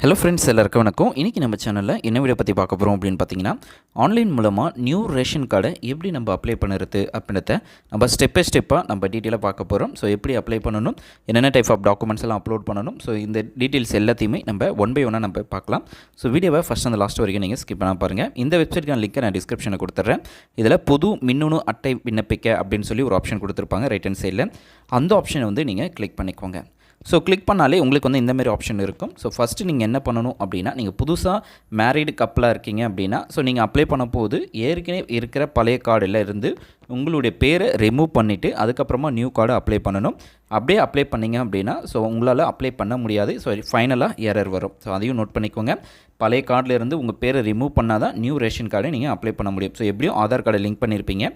Hello friends, எல்லாருக்கும் வணக்கம். இன்றைக்கி நம்ம சேனலில் என்ன வீடியோ பற்றி பார்க்க போகிறோம் அப்படின்னு பார்த்தீங்கன்னா, ஆன்லைன் மூலமாக நியூ ரேஷன் கார்டை எப்படி நம்ம அப்ளை பண்ணுறது அப்படின்றத நம்ம ஸ்டெப் பை ஸ்டெப்பாக நம்ம டீட்டெயிலாக பார்க்க போகிறோம். ஸோ எப்படி அப்ளை பண்ணணும், என்னென்ன டைப் ஆஃப் டாக்குமெண்ட்ஸ் எல்லாம் அப்லோட் பண்ணணும், ஸோ இந்த டீட்டெயில்ஸ் எல்லாத்தையுமே நம்ம ஒன் பை ஒன்னாக நம்ம பார்க்கலாம். ஸோ வீடியோவை ஃபஸ்ட் அந்த லாஸ்ட் வரைக்கும் நீங்கள் ஸ்கிப் பண்ண பாருங்கள். இந்த வெப்சைட்க்கான லிங்க்கை நான் டிஸ்கிரிப்ஷனில் கொடுத்துட்றேன். இதில் புது மின்னணு அட்டை விண்ணப்பிக்க அப்படின்னு சொல்லி ஒரு ஆப்ஷன் கொடுத்துருப்பாங்க ரைட் ஹேண்ட் சைடில். அந்த ஆப்ஷனை வந்து நீங்கள் கிளிக் பண்ணிக்கோங்க. ஸோ கிளிக் பண்ணாலே உங்களுக்கு வந்து இந்தமாரி ஆப்ஷன் இருக்கும். ஸோ ஃபஸ்ட்டு நீங்கள் என்ன பண்ணணும் அப்படின்னா, நீங்கள் புதுசாக மேரீடு கப்பலாக இருக்கீங்க அப்படின்னா, ஸோ நீங்கள் அப்ளை பண்ண போது ஏற்கனவே இருக்கிற பழைய கார்டில் இருந்து உங்களுடைய பேரை ரிமூவ் பண்ணிவிட்டு அதுக்கப்புறமா நியூ கார்டு அப்ளை பண்ணணும். அப்படியே அப்ளை பண்ணிங்க அப்படின்னா ஸோ உங்களால் அப்ளை பண்ண முடியாது. ஸோ ஃபைனலாக எரர் வரும். ஸோ அதையும் நோட் பண்ணிக்கோங்க. பழைய கார்டில் இருந்து உங்கள் பேரை ரிமூவ் பண்ணால் தான் நியூ ரேஷன் கார்டை நீங்கள் அப்ளை பண்ண முடியும். ஸோ எப்படியும் ஆதார் கார்டை லிங்க் பண்ணியிருப்பீங்க.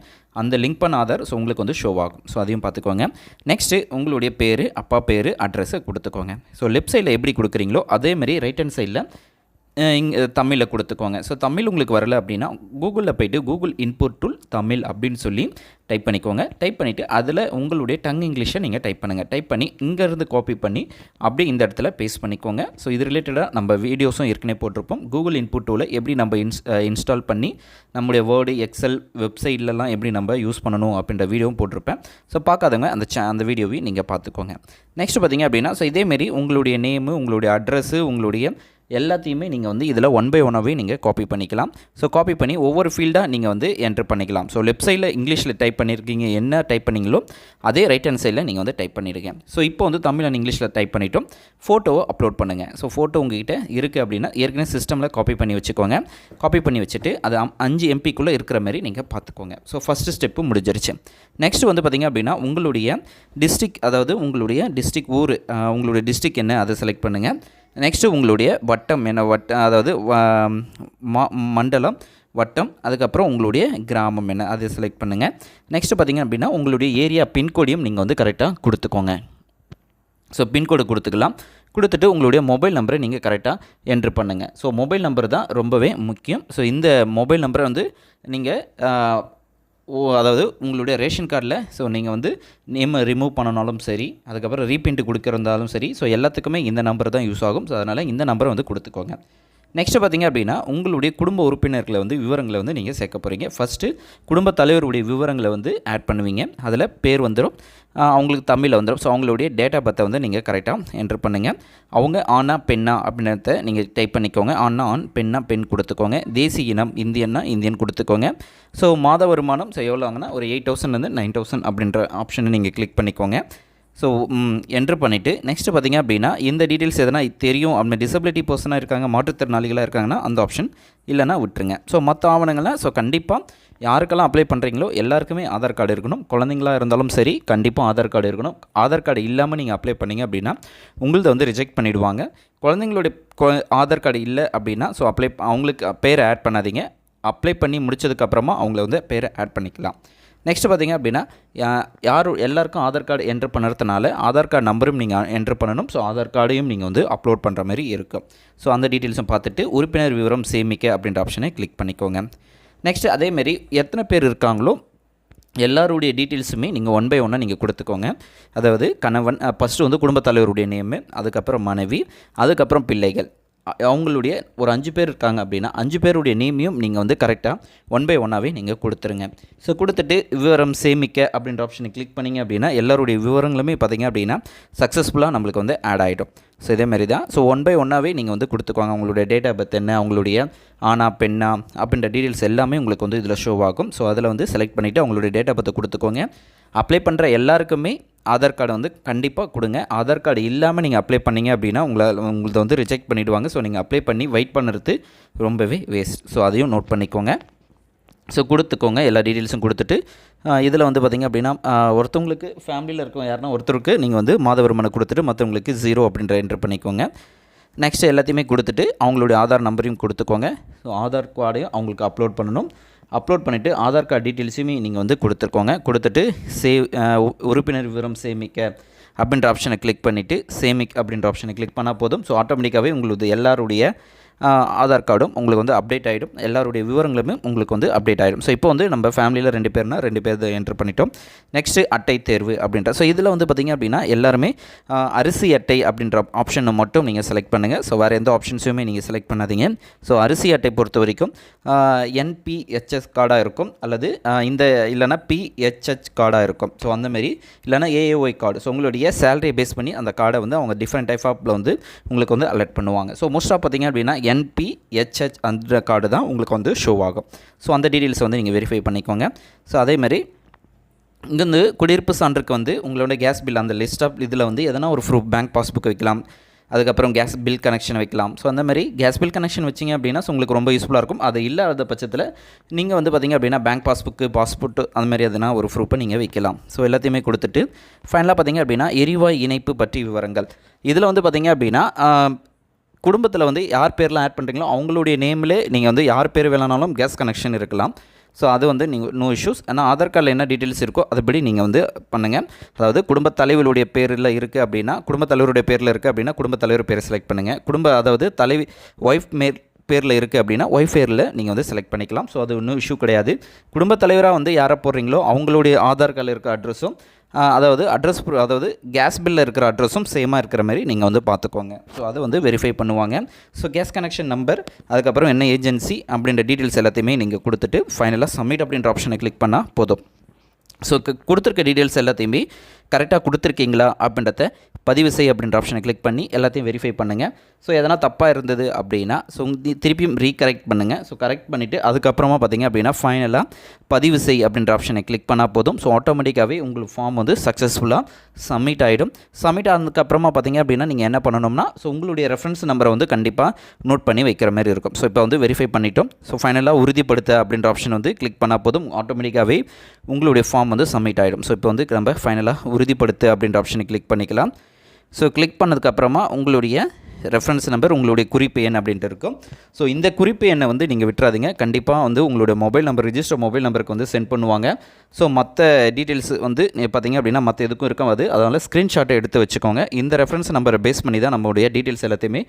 அந்த லிங்க் பண்ண ஆதார் ஸோ உங்களுக்கு வந்து ஷோ ஆகும். ஸோ அதையும் பார்த்துக்கோங்க. நெக்ஸ்ட்டு உங்களுடைய பேர், அப்பா பேர், அட்ரஸை கொடுத்துக்கோங்க. ஸோ லெஃப்ட் சைடில் எப்படி கொடுக்குறீங்களோ அதேமாதிரி ரைட் ஹேண்ட் சைடில் இங்கே தமிழில் கொடுத்துக்கோங்க. ஸோ தமிழ் உங்களுக்கு வரல அப்படின்னா கூகுளில் போய்ட்டு கூகுள் இன்புட் டூல் தமிழ் அப்படின்னு சொல்லி டைப் பண்ணிக்கோங்க. டைப் பண்ணிவிட்டு அதில் உங்களுடைய டங் இங்கிலீஷை நீங்கள் டைப் பண்ணுங்கள். டைப் பண்ணி இங்கேருந்து காப்பி பண்ணி அப்படியே இந்த இடத்துல பேஸ்ட் பண்ணிக்கோங்க. ஸோ இது ரிலேட்டடாக நம்ம வீடியோஸும் ஏற்கனவே போட்டிருப்போம். கூகுள் இன்புட் டூலை எப்படி நம்ம இன்ஸ்டால் பண்ணி நம்முடைய வேர்டு, எக்ஸல் வெப்சைட்லலாம் எப்படி நம்ம யூஸ் பண்ணணும் அப்படின்ற வீடியோவும் போட்டிருப்பேன். ஸோ பார்க்காதவங்க அந்த வீடியோவையும் நீங்கள் பார்த்துக்கோங்க. நெக்ஸ்ட் பார்த்திங்க அப்படின்னா, ஸோ இதேமாரி உங்களுடைய நேமு, உங்களுடைய அட்ரஸ்ஸு, உங்களுடைய எல்லாத்தையுமே நீங்கள் வந்து இதில் ஒன் பை ஒன்னாகவே நீங்கள் காப்பி பண்ணிக்கலாம். ஸோ காப்பி பண்ணி ஒவ்வொரு ஃபீல்டாக நீங்கள் வந்து என்ட்ரு பண்ணிக்கலாம். ஸோ லெஃப்ட் சைடில் இங்கிலீஷில் டைப் பண்ணியிருக்கீங்க, என்ன டைப் பண்ணிங்களோ அதே ரைட் ஹேண்ட் சைடில் நீங்கள் வந்து டைப் பண்ணிடுங்க. ஸோ இப்போ வந்து தமிழ் அண்ட் இங்கிலீஷில் டைப் பண்ணிவிட்டோம். ஃபோட்டோவை அப்லோட் பண்ணுங்கள். ஸோ ஃபோட்டோ உங்கள்கிட்ட இருக்குது அப்படின்னா ஏற்கனவே சிஸ்டமில் காப்பி பண்ணி வச்சுக்கோங்க. காப்பி பண்ணி வச்சுட்டு அது 5 MBக்குள்ளே இருக்கிற மாதிரி நீங்கள் பார்த்துக்கோங்க. ஸோ ஃபஸ்ட்டு ஸ்டெப்பு முடிஞ்சிருச்சு. நெக்ஸ்ட் வந்து பார்த்திங்க அப்படின்னா, உங்களுடைய டிஸ்ட்ரிக், அதாவது உங்களுடைய டிஸ்ட்ரிக் ஊர், உங்களுடைய டிஸ்ட்ரிக் என்ன அதை செலக்ட் பண்ணுங்கள். நெக்ஸ்ட்டு உங்களுடைய வட்டம் என்ன, அதாவது மண்டலம், வட்டம், அதுக்கப்புறம் உங்களுடைய கிராமம் என்ன அதை செலக்ட் பண்ணுங்கள். நெக்ஸ்ட்டு பார்த்திங்க அப்படின்னா உங்களுடைய ஏரியா பின்கோடையும் நீங்கள் வந்து கரெக்டாக கொடுத்துக்கோங்க. ஸோ பின்கோடு கொடுத்துக்கலாம். கொடுத்துட்டு உங்களுடைய மொபைல் நம்பரை நீங்கள் கரெக்டாக என்ட்ரு பண்ணுங்கள். ஸோ மொபைல் நம்பர் தான் ரொம்பவே முக்கியம். ஸோ இந்த மொபைல் நம்பரை வந்து நீங்கள் அதாவது உங்களுடைய ரேஷன் கார்டில் ஸோ நீங்கள் வந்து நேமை ரிமூவ் பண்ணனாலும் சரி, அதுக்கப்புறம் ரீபிரிண்ட் கொடுக்குறதாலும் சரி, ஸோ எல்லாத்துக்குமே இந்த நம்பர் தான் யூஸ் ஆகும். ஸோ அதனால் இந்த நம்பரை வந்து கொடுத்துக்கோங்க. நெக்ஸ்ட்டு பார்த்திங்க அப்படின்னா, உங்களுடைய குடும்ப உறுப்பினர்களை வந்து விவரங்களை வந்து நீங்கள் சேர்க்க போகிறீங்க. ஃபஸ்ட்டு குடும்ப தலைவருடைய விவரங்களை வந்து ஆட் பண்ணுவீங்க. அதில் பேர் வந்துடும், அவங்களுக்கு தமிழில் வந்துடும். ஸோ அவங்களுடைய டேட் ஆஃப் பர்த்தை வந்து நீங்கள் கரெக்டாக என்ட்ரு பண்ணுங்கள். அவங்க ஆனா பெண்ணா அப்படின்றத நீங்கள் டைப் பண்ணிக்கோங்க. ஆனா ஆண், பெண்ணா பெண் கொடுத்துக்கோங்க. தேசிய இனம் இந்தியன்னா இந்தியன் கொடுத்துக்கோங்க. ஸோ மாத வருமானம் ஸோ எவ்வளோ ஆகுனா ஒரு 8,000 9,000 அப்படின்ற ஆப்ஷனை நீங்கள் கிளிக் பண்ணிக்கோங்க. ஸோ என்ட்ரு பண்ணிவிட்டு நெக்ஸ்ட்டு பார்த்திங்க அப்படின்னா, இந்த டீட்டெயில்ஸ் எதனா தெரியும் அப்படின்னா, டிசபிலிட்டி பர்சனாக இருக்காங்க, மாற்றுத்திறனாளிகளாக இருக்காங்கன்னா அந்த ஆப்ஷன், இல்லைனா விட்டுருங்க. ஸோ மற்ற ஆவணங்கள்லாம் ஸோ கண்டிப்பாக யாருக்கெல்லாம் அப்ளை பண்ணுறீங்களோ எல்லாருக்குமே ஆதார் கார்டு இருக்கணும். குழந்தைங்களாக இருந்தாலும் சரி கண்டிப்பாக ஆதார் கார்டு இருக்கணும். ஆதார் கார்டு இல்லாமல் நீங்கள் அப்ளை பண்ணிங்க அப்படின்னா உங்களது வந்து ரிஜெக்ட் பண்ணிவிடுவாங்க. குழந்தைங்களுடைய ஆதார் கார்டு இல்லை அப்படின்னா ஸோ அவங்களுக்கு பேரை ஆட் பண்ணாதீங்க. அப்ளை பண்ணி முடிச்சதுக்கப்புறமா அவங்கள வந்து பேரை ஆட் பண்ணிக்கலாம். நெக்ஸ்ட்டு பார்த்திங்க அப்படின்னா, எல்லாருக்கும் ஆதார் கார்டு என்ட்ரு பண்ணுறதுனால ஆதார் கார்டு நம்பரும் நீங்கள் என்ட்ரு பண்ணணும். ஸோ ஆதார் கார்டையும் நீங்கள் வந்து அப்லோட் பண்ணுற மாதிரி இருக்கும். ஸோ அந்த டீட்டெயில்ஸும் பார்த்துட்டு உறுப்பினர் விவரம் சேமிக்க அப்படின்ற ஆப்ஷனை கிளிக் பண்ணிக்கோங்க. நெக்ஸ்ட்டு அதேமாரி எத்தனை பேர் இருக்காங்களோ எல்லாருடைய டீட்டெயில்ஸுமே நீங்கள் ஒன் பை ஒன்னாக நீங்கள் கொடுத்துக்கோங்க. அதாவது கணவன், ஃபஸ்ட்டு வந்து குடும்பத் தலைவருடைய நேமு, அதுக்கப்புறம் மனைவி, அதுக்கப்புறம் பிள்ளைகள், அவங்களுடைய ஒரு 5 பேர் இருக்காங்க அப்படின்னா 5 பேருடைய நேமையும் நீங்கள் வந்து கரெக்டாக ஒன் பை ஒன்னாகவே நீங்கள் கொடுத்துருங்க. ஸோ கொடுத்துட்டு விவரம் சேமிக்க அப்படின்ற ஆப்ஷனை கிளிக் பண்ணிங்க அப்படின்னா எல்லாருடைய விவரங்களுமே பார்த்திங்க அப்படின்னா சக்ஸஸ்ஃபுல்லாக நம்மளுக்கு வந்து ஆட் ஆகிடும். ஸோ இதேமாரி தான். ஸோ ஒன் பை ஒன்னாகவே நீங்கள் வந்து கொடுத்துக்கோங்க. உங்களுடைய டேட் ஆஃப் பர்த் என்ன, அவங்களுடைய ஆனா பெண்ணா அப்படின்ற டீட்டெயில்ஸ் எல்லாமே உங்களுக்கு வந்து இதில் ஷோ ஆகும். ஸோ அதில் வந்து செலக்ட் பண்ணிவிட்டு அவங்களுடைய டேட் ஆஃப் பர்த்தை கொடுத்துக்கோங்க. அப்ளை பண்ணுற எல்லாருக்குமே ஆதார் கார்டு வந்து கண்டிப்பாக கொடுங்க. ஆதார் கார்டு இல்லாமல் நீங்கள் அப்ளை பண்ணிங்க அப்படின்னா உங்களது வந்து ரிஜெக்ட் பண்ணிவிடுவாங்க. ஸோ நீங்கள் அப்ளை பண்ணி வெயிட் பண்ணுறது ரொம்பவே வேஸ்ட். ஸோ அதையும் நோட் பண்ணிக்கோங்க. ஸோ கொடுத்துக்கோங்க. எல்லா டீட்டெயில்ஸும் கொடுத்துட்டு இதில் வந்து பார்த்திங்க அப்படின்னா ஒருத்தவங்களுக்கு ஃபேமிலியில் இருக்கவங்க யாருன்னா ஒருத்தருக்கு நீங்கள் வந்து மாத வருமானம் கொடுத்துட்டு மற்றவங்களுக்கு 0 அப்படின்ற என்ட்ரு பண்ணிக்கோங்க. நெக்ஸ்ட்டு எல்லாத்தையுமே கொடுத்துட்டு அவங்களுடைய ஆதார் நம்பரையும் கொடுத்துக்கோங்க. ஸோ ஆதார் கார்டையும் அவங்களுக்கு அப்லோட் பண்ணணும். அப்லோட் பண்ணிவிட்டு ஆதார் கார்டு டீட்டெயில்ஸுமே நீங்கள் வந்து கொடுத்துருக்கோங்க. கொடுத்துட்டு உறுப்பினர் விவரம் சேமிக்க அப்படின்ற ஆப்ஷனை கிளிக் பண்ணிவிட்டு சேமிக் அப்படின்ற ஆப்ஷனை கிளிக் பண்ணால் போதும். ஸோ ஆட்டோமேட்டிக்காகவே உங்களுக்கு எல்லாருடைய ஆதார் கார்டும் உங்களுக்கு வந்து அப்டேட் ஆகிடும். எல்லாருடைய விவரங்களுமே உங்களுக்கு வந்து அப்டேட் ஆகிடும். ஸோ இப்போ வந்து நம்ம ஃபேமிலியில் 2 பேர்னா 2 பேர் என்ட்ரு பண்ணிட்டோம். நெக்ஸ்ட்டு அட்டை தேர்வு அப்படின்ற ஸோ இதில் வந்து பார்த்திங்க அப்படின்னா எல்லாருமே அரிசி அட்டை அப்படின்ற ஆப்ஷனை மட்டும் நீங்கள் செலக்ட் பண்ணுங்கள். ஸோ வேறு எந்த ஆப்ஷன்ஸுமே நீங்கள் செலக்ட் பண்ணாதீங்க. ஸோ அரிசி அட்டை பொறுத்த வரைக்கும் என்பிஹெச்எஸ் கார்டாக இருக்கும், அல்லது இந்த இல்லைனா பிஹெச்ஹெச் கார்டாக இருக்கும். ஸோ அந்தமாரி இல்லைனா ஏஏஒய் கார்டு. ஸோ உங்களுடைய சேலரியை பேஸ் பண்ணி அந்த கார்டை வந்து அவங்க டிஃப்ரெண்ட் டைப் ஆஃபில் வந்து உங்களுக்கு வந்து அலர்ட் பண்ணுவாங்க. ஸோ மோஸ்ட்டாக பார்த்திங்க அப்படின்னா என்பிஹெச்ஹெச் அந்த கார்டு தான் உங்களுக்கு வந்து ஷோ ஆகும். ஸோ அந்த டீட்டெயில்ஸ் வந்து நீங்கள் வெரிஃபை பண்ணிக்கோங்க. ஸோ அதேமாதிரி இங்கேருந்து குடியிருப்பு சான்றுக்கு வந்து உங்களோட கேஸ் பில் அந்த லிஸ்ட் ஆஃப் இதில் வந்து எதனா ஒரு ப்ரூஃப் பேங்க் பாஸ்புக் வைக்கலாம், அதுக்கப்புறம் கேஸ் பில் கனெக்ஷன் வைக்கலாம். ஸோ அந்த மாதிரி கேஸ் பில் கனெக்ஷன் வச்சிங்க அப்படின்னா உங்களுக்கு ரொம்ப யூஸ்ஃபுல்லாக இருக்கும். அது இல்லாத பட்சத்தில் நீங்கள் வந்து பார்த்திங்க அப்படின்னா பேங்க் பாஸ்புக்கு, பாஸ்போர்ட் அந்த மாதிரி எதுனா ஒரு ப்ரூஃபை நீங்கள் வைக்கலாம். ஸோ எல்லாத்தையுமே கொடுத்துட்டு ஃபைனலாக பார்த்திங்க அப்படின்னா எரிவாயு இணைப்பு பற்றி விவரங்கள். இதில் வந்து பார்த்திங்க அப்படின்னா குடும்பத்தில் வந்து யார் பேரில் ஆட் பண்ணுறீங்களோ அவங்களுடைய நேமில் நீங்கள் வந்து யார் பேர் வேணாலும் கேஸ் கனெக்ஷன் இருக்கலாம். ஸோ அது வந்து நீங்கள் நோ இஷ்யூஸ். ஆனால் ஆதார் கார்டில் என்ன டீட்டெயில்ஸ் இருக்கோ அதுபடி நீங்கள் வந்து பண்ணுங்கள். அதாவது குடும்பத் தலைவருடைய பேரில் இருக்குது அப்படின்னா குடும்பத் தலைவருடைய பேரில் இருக்குது அப்படின்னா குடும்பத் தலைவர் பேரை செலக்ட் பண்ணுங்கள். அதாவது தலைவி ஒய்ஃப் பேரில் இருக்குது அப்படின்னா ஒய்ஃப் பேரில் நீங்கள் வந்து செலக்ட் பண்ணிக்கலாம். ஸோ அது ஒன்றும் இஷ்யூ கிடையாது. குடும்பத் தலைவராக வந்து யாரை போடுறீங்களோ அவங்களுடைய ஆதார் கார்டில் இருக்க அட்ரஸும் அதாவது கேஸ் பில்லில் இருக்கிற அட்ரஸும் சேமாக இருக்கிற மாதிரி நீங்கள் வந்து பார்த்துக்கோங்க. ஸோ அதை வந்து வெரிஃபை பண்ணுவாங்க. ஸோ கேஸ் கனெக்ஷன் நம்பர், அதுக்கப்புறம் என்ன ஏஜென்சி அப்படின்ற டீட்டெயில்ஸ் எல்லாத்தையுமே நீங்கள் கொடுத்துட்டு ஃபைனலாக சப்மிட் அப்படின்ற ஆப்ஷனை கிளிக் பண்ணால் போதும். ஸோ கொடுத்துருக்க டீட்டெயில்ஸ் எல்லாத்தையுமே கரெக்டாக கொடுத்துருக்கீங்களா அப்படின்றத பதிவு செய் அப்படின்ற ஆப்ஷனை கிளிக் பண்ணி எல்லாத்தையும் வெரிஃபை பண்ணுங்கள். ஸோ எதனா தப்பாக இருந்தது அப்படின்னா திருப்பியும் ரீகரெக்ட் பண்ணுங்கள். ஸோ கரெக்ட் பண்ணிவிட்டு அதுக்கப்புறமா பார்த்திங்க அப்படின்னா ஃபைனலாக பதிவு செய் அப்படின்ற ஆப்ஷனை கிளிக் பண்ணால் போதும். ஸோ ஆட்டோமேட்டிக்காகவே உங்களுக்கு ஃபார்ம் வந்து சக்ஸஸ்ஃபுல்லாக சப்மிட் ஆகிடும். சப்மிட் ஆனதுக்கப்புறமா பார்த்திங்க அப்படின்னா நீங்கள் என்ன பண்ணணும்னா உங்களுடைய ரெஃபரன்ஸ் நம்பரை வந்து கண்டிப்பாக நோட் பண்ணி வைக்கிற மாதிரி இருக்கும். ஸோ இப்போ வந்து வெரிஃபை பண்ணிட்டோம். ஸோ ஃபைனலாக உறுதிப்படுத்த அப்படின்ற ஆப்ஷன் வந்து கிளிக் பண்ணால் போதும். ஆட்டோமேட்டிக்காகவே உங்களுடைய ஃபார்ம் வந்து சப்மிட் ஆகிடும். ஸோ இப்போ வந்து நம்ம ஃபைனலாக உறுதிப்படுத்த அப்படின்ற ஆப்ஷனை கிளிக் பண்ணிக்கலாம். ஸோ கிளிக் பண்ணதுக்கப்புறமா உங்களுடைய ரெஃபரன்ஸ் நம்பர், உங்களுடைய குறிப்பு எண் அப்படின்ட்டு இருக்கும். ஸோ இந்த குறிப்பு எண்ணை வந்து நீங்கள் விட்டுறாதீங்க. கண்டிப்பாக வந்து உங்களுடைய மொபைல் நம்பர், ரிஜிஸ்டர் மொபைல் நம்பருக்கு வந்து சென்ட் பண்ணுவாங்க. ஸோ மற்ற டீட்டெயில்ஸ் வந்து பார்த்திங்க அப்படின்னா மற்ற எதுக்கும் இருக்காது. அதனால் ஸ்க்ரீன்ஷாட்டை எடுத்து வச்சுக்கோங்க. இந்த ரெஃபரன்ஸ் நம்பரை பேஸ் பண்ணி தான் நம்மளுடைய டீட்டெயில்ஸ் எல்லாத்தையுமே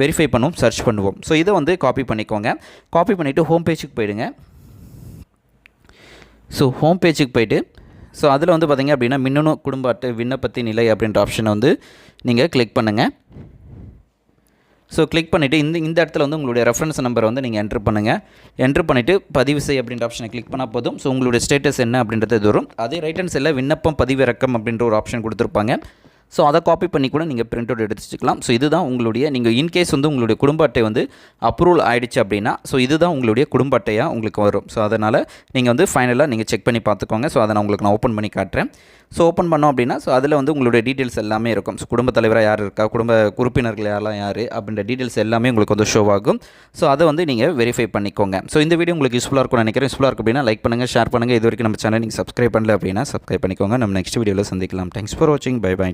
வெரிஃபை பண்ணுவோம், சர்ச் பண்ணுவோம். ஸோ இதை வந்து காப்பி பண்ணிக்கோங்க. காப்பி பண்ணிவிட்டு ஹோம் பேஜுக்கு போயிடுங்க. ஸோ ஹோம் பேஜுக்கு போய்ட்டு ஸோ அதில் வந்து பார்த்திங்க அப்படின்னா மின்னணு குடும்ப அட்டை விண்ணப்பத்தின் நிலை அப்படின்ற ஆப்ஷனை வந்து நீங்கள் கிளிக் பண்ணுங்கள். ஸோ கிளிக் பண்ணிவிட்டு இந்த இடத்துல வந்து உங்களுடைய ரெஃபரன்ஸ் நம்பரை வந்து நீங்கள் என்ட்ரு பண்ணுங்கள். என்ட்ரு பண்ணிவிட்டு பதிவு செய் அப்படின்ற ஆப்ஷனை கிளிக் பண்ணால் போதும். ஸோ உங்களுடைய ஸ்டேட்டஸ் என்ன அப்படின்றது வரும். அதே ரைட் ஹேண்ட் சைடில் விண்ணப்பம் பதிவிறக்கம் அப்படின்ற ஒரு ஆப்ஷன் கொடுத்துருப்பாங்க. ஸோ அதை காப்பி பண்ணி கூட நீங்கள் பிரிண்ட் அவுட் எடுத்து வச்சுக்கலாம். ஸோ இதுதான் உங்களுடைய நீங்கள் இன்கேஸ் வந்து உங்களுடைய குடும்ப அட்டை வந்து அப்ரூவல் ஆகிடுச்சு அப்படின்னா ஸோ இதுதான் உங்களுடைய குடும்ப அட்டையாக உங்களுக்கு வரும். ஸோ அதனால் நீங்கள் வந்து ஃபைனலாக நீங்கள் செக் பண்ணி பார்த்துக்கோங்க. ஸோ அதை நான் ஓப்பன் பண்ணி காட்டுறேன். ஸோ ஓப்பன் பண்ணோம் அப்படின்னா ஸோ அதில் வந்து உங்களுடைய டீட்டெயில்ஸ் எல்லாமே இருக்கும். ஸோ குடும்ப தலைவராக யார் இருக்கா, குடும்ப உறுப்பினர்கள் யாரெல்லாம் யார் அப்படின்ற டீட்டெயில்ஸ் எல்லாமே உங்களுக்கு வந்து ஷோ ஆகும். ஸோ அதை வந்து நீங்கள் வெரிஃபை பண்ணிக்கோங்க. ஸோ இந்த வீடியோ உங்களுக்கு யூஸ்ஃபுல்லாக இருக்கும்னு நினைக்கிறேன். யூஸ்ஃபுல்லாக இருக்கும் அப்படின்னா லைக் பண்ணுங்கள், ஷேர் பண்ணுங்கள். இது வரைக்கும் நம்ம சேனல் நீங்கள் சப்ஸ்கிரைப் பண்ணல அப்படின்னா சப்ஸ்கிரைப் பண்ணிக்கோங்க. நம்ம நெக்ஸ்ட் வீடியோவில் சந்திக்கலாம். தேங்க்ஸ் ஃபார் வாட்சிங். Bye by.